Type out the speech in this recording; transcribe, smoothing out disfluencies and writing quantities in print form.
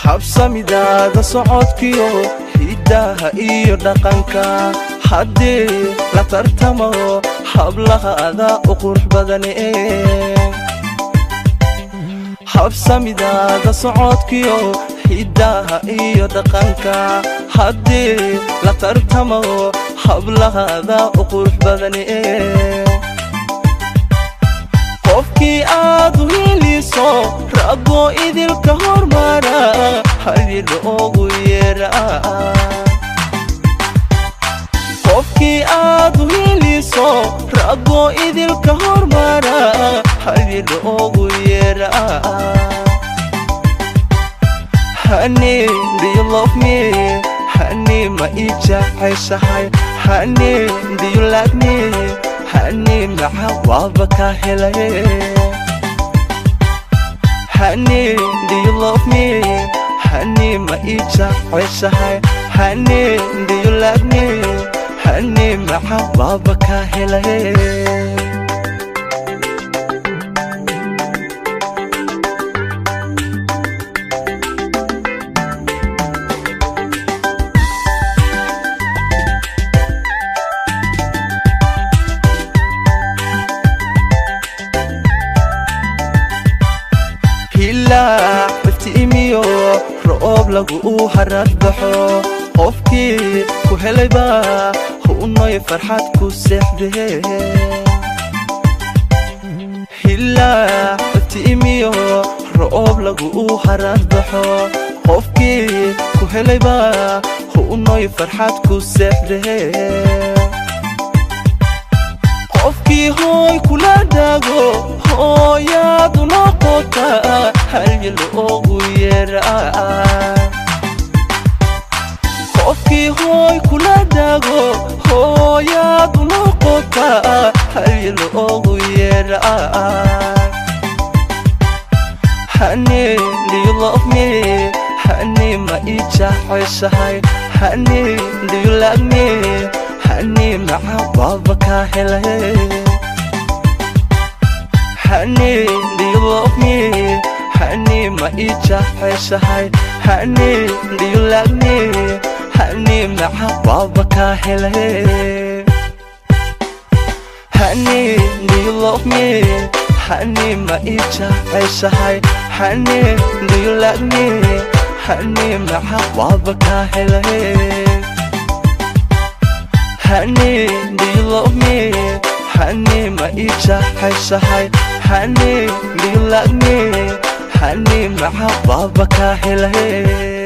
habsamidaada socodkiyo hidaha iyo dhaqanka haddii la tartamo hablahaada u qurux badane habsamidaada socodkiyo hidaha iyo dhaqanka haddii la tartamo hablahaada u qurux badane qofkii aad u heliso raggo idilka hormara halil ugu yeera qofkii aad u heliso raggo idilka hormara halil ugu yeera honey do you love me honey ma ijacaysahay honey do you like me honey maxa waaba ka helay honey do you love me honey ma ijacaysahay honey do you like me honey maxa waaba ka helay iftiimiyo roob lagu harad baxo qofkii ku helayba hunoy farxad ku seexdee hillaa iftiimiyo roob lagu harad baxo qofkii ku helayba hunoy farxad ku seexdee qofkii hooy kula dago hooyaadu noqota halil ugu yeera qofkii hooy kula dago hooyaadu noqota halil ugu yeera honey do you love me honey ma ijacaysahay honey do you like me honey maxa waaba ka helay honey do you love me honey ma ijacaysahay honey do you like me honey maxa waaba ka helay honey do you love me honey ma ijacaysahay honey do you like me honey maxa waaba ka helay honey do you love me honey ma ijacaysahay honey do you like me honey maxa waaba ka helay